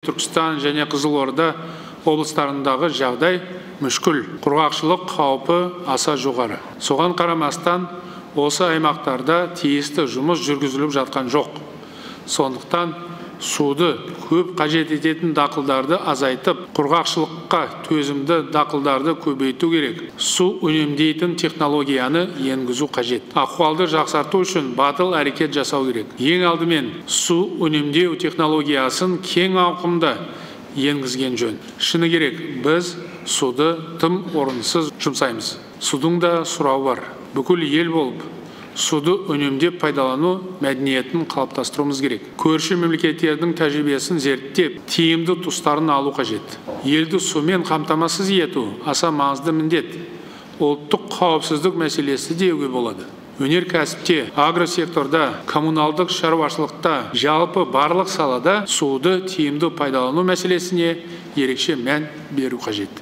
Түркістан және Қызылорда облыстарындағы жағдай мүшкіл, құрғақшылық қаупі аса жоғары. Соған қарамастан осы аймақтарда тиісті жұмыс жүргізіліп жатқан жоқ. Сондықтан суды көп қажет ететін дақылдарды азайтып, құрғақшылыққа төзімді дақылдарды көбейту керек. Су үнемдейтін технологияны енгізу қажет. Ахуалды жақсарту үшін батыл әрекет жасау керек. Ең алдымен су үнемдеу технологиясын кең ауқымда енгізген жөн. Шыны керек, біз суды тым орынсыз жұмсаймыз. Судың да сұрауы бар. Бүкіл ел болып суды үнемдеп пайдалану мәдениетін қалыптастыруымыз керек. Көрші мемлекеттердің тәжірибесін зерттеп, тиімді тұстарын алу қажет. Елді сумен қамтамасыз ету аса маңызды міндет. Ұлттық қауіпсіздік мәселесі деуге болады. Өнеркәсіпте, агросекторда, коммуналдық шаруашылықта, жалпы барлық салада суды тиімді пайдалану мәселесіне ерекше мән беру қажет.